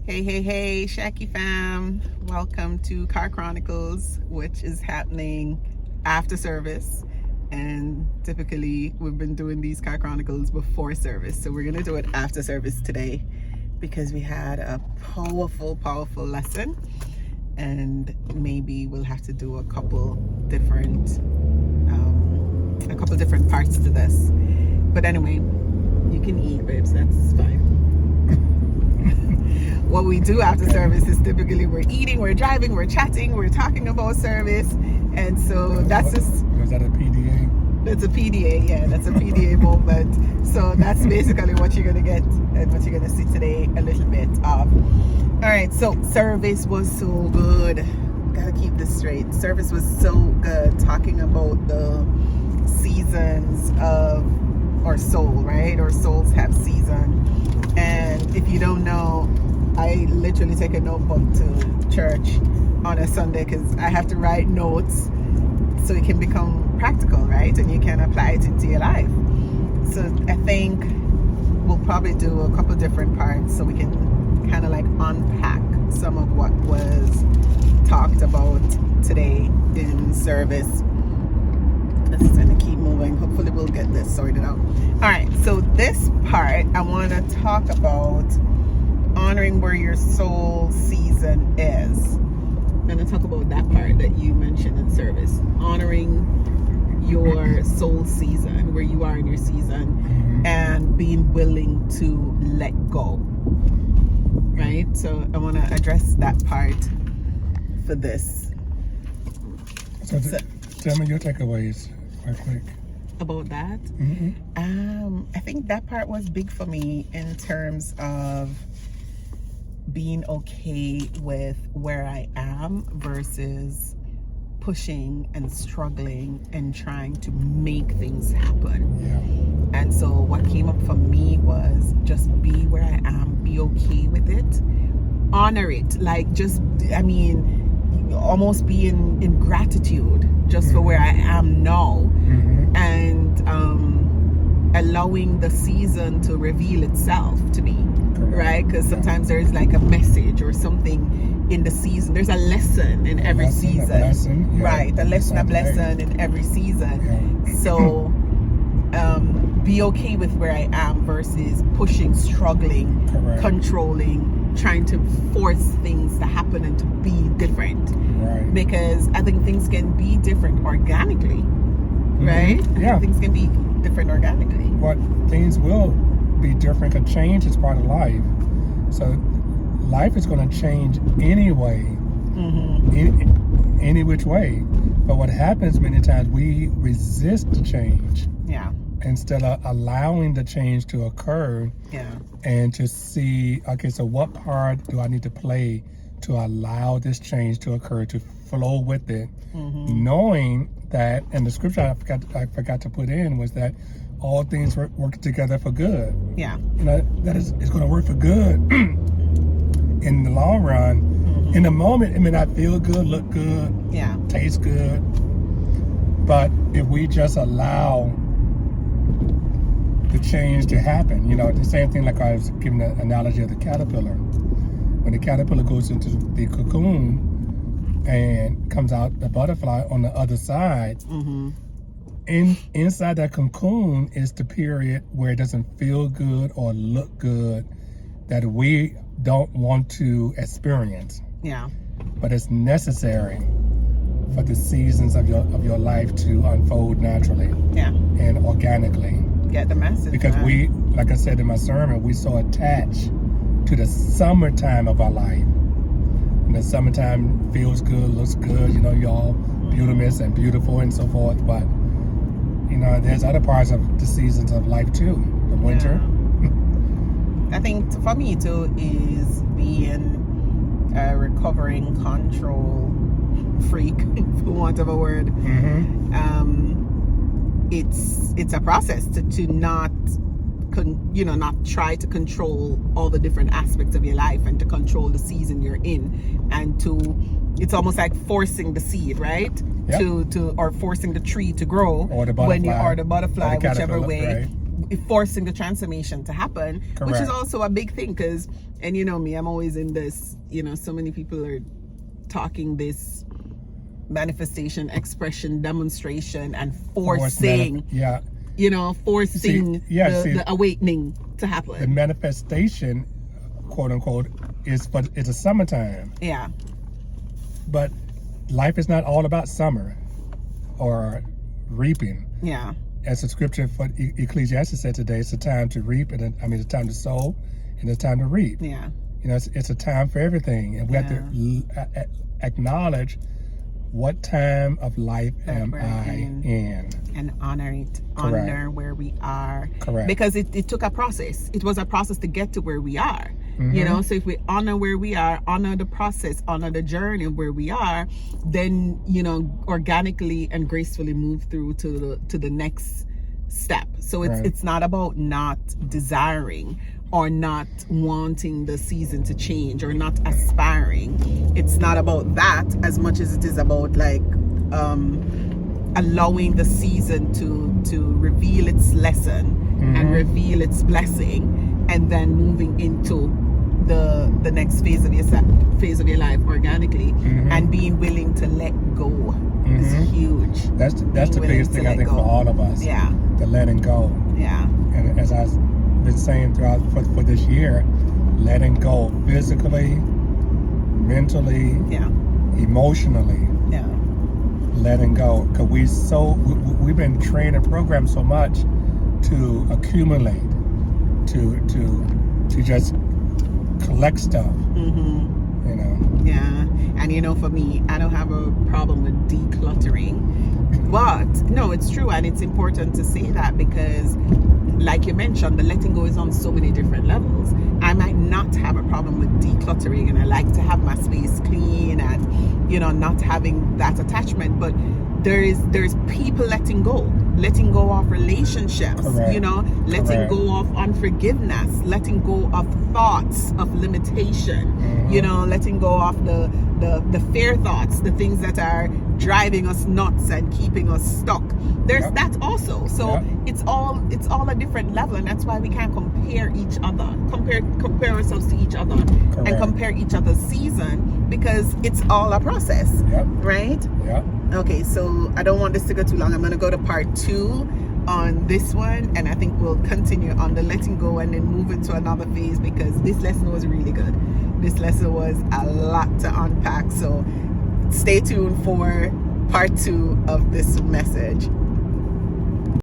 Hey, Shaki fam. Welcome to Car Chronicles, which is happening after service. And typically we've been doing these Car Chronicles before service. So we're going to do it after service today because we had a powerful lesson. And maybe we'll have to do a couple different parts to this. But anyway, you can eat, babes. That's fine. What we do after service is typically we're eating, we're driving, we're chatting, we're talking about service. And so that's just... Was that a PDA? That's a PDA, yeah. That's a PDA moment. So that's basically what you're going to get and what you're going to see today a little bit of. All right, so service was so good. Gotta keep this straight. Service was so good, talking about the seasons of our soul, right? Our souls have season. And if you don't know, I literally take a notebook to church on a Sunday because I have to write notes so it can become practical, right? And you can apply it into your life. So I think we'll probably do a couple different parts so we can kind of like unpack some of what was talked about today in service. Let's kind of keep moving. Hopefully we'll get this sorted out. All right, so this part I want to talk about honoring where your soul season is. I'm going to talk about that part that you mentioned in service. Honoring your soul season, where you are in your season, and being willing to let go. Right? So I want to address that part for this. So tell me your takeaways real quick. About that? I think that part was big for me in terms of being okay with where I am versus pushing and struggling and trying to make things happen. Yeah. And so what came up for me was just be where I am, be okay with it, honor it, like just, almost be in gratitude just for where I am now, and allowing the season to reveal itself to me. Right? Because sometimes there's like a message or something in the season. There's a lesson in every season. Right. A lesson in every season. Yeah. So be okay with where I am versus pushing, struggling, controlling, trying to force things to happen and to be different. Right. Because I think things can be different organically. Right? Yeah. Things can be different organically. What things will be different, because change is part of life. So life is going to change anyway, any which way. But what happens many times, we resist the change. Yeah. Instead of allowing the change to occur. Yeah. And to see, okay, so what part do I need to play to allow this change to occur, to flow with it, knowing that, and the scripture I forgot to put in was that all things work together for good. Yeah. That it's going to work for good in the long run. In the moment, it may not feel good, look good, taste good. But if we just allow the change to happen, the same thing like I was giving the analogy of the caterpillar. When the caterpillar goes into the cocoon and comes out the butterfly on the other side, inside that cocoon is the period where it doesn't feel good or look good, that we don't want to experience. Yeah. But it's necessary for the seasons of your life to unfold naturally. Yeah. And organically. Get the message. Because we, like I said in my sermon, we so attached to the summertime of our life. And the summertime feels good, looks good, y'all beautiful and beautiful and so forth, but there's other parts of the seasons of life too. The winter. Yeah. I think for me too is being a recovering control freak, for want of a word. It's a process to not try to control all the different aspects of your life and to control the season you're in, and it's almost like forcing the seed, right? Yep. Or forcing the tree to grow, or the butterfly, whichever way. Right. forcing the transformation to happen, which is Correct. also a big thing. Because, and you know me, I'm always in this, you know, so many people are talking this manifestation, expression, demonstration, and forcing, yeah. you know, forcing the awakening to The happen. manifestation, quote unquote, it's a summertime. Yeah. But life is not all about summer or reaping. Yeah. As the scripture for Ecclesiastes said today, it's a time to reap, and it's a time to sow, and it's a time to reap. Yeah. You know, it's a time for everything, and we have to acknowledge what time of life am I in, and honor it. Correct. Honor where we are. Correct. Because it took a process. It was a process to get to where we are. You know, so if we honor where we are, honor the process, honor the journey of where we are, then, you know, organically and gracefully move through to the next step. So it's not about not desiring or not wanting the season to change or not aspiring. It's not about that as much as it is about like allowing the season to reveal its lesson and reveal its blessing, and then moving into the next phase of your life organically, and being willing to let go is huge. That's the biggest thing I think for all of us. Yeah. The letting go. Yeah. And as I've been saying throughout for this year, letting go physically, mentally, emotionally. Yeah. Letting go, because we've been trained and programmed so much to accumulate, to just collect stuff. You know. Yeah. And you know, for me, I don't have a problem with decluttering, but no, it's true, and it's important to say that because, like you mentioned, the letting go is on so many different levels. I might not have a problem with decluttering, and I like to have my space clean and, you know, not having that attachment. But there's people letting go of relationships. Correct. You know, letting Correct. go of unforgiveness, letting go of thoughts of limitation. You know, letting go of the fear thoughts, the things that are driving us nuts and keeping us stuck. There's that also. So it's all a different level, and that's why we can't compare each other, compare ourselves to each other, and compare each other's season, because it's all a process. Right? Okay, so I don't want this to go too long. I'm going to go to part 2 on this one, and I think we'll continue on the letting go and then move into another phase, because this lesson was really good. This lesson was a lot to unpack, so stay tuned for part 2 of this message.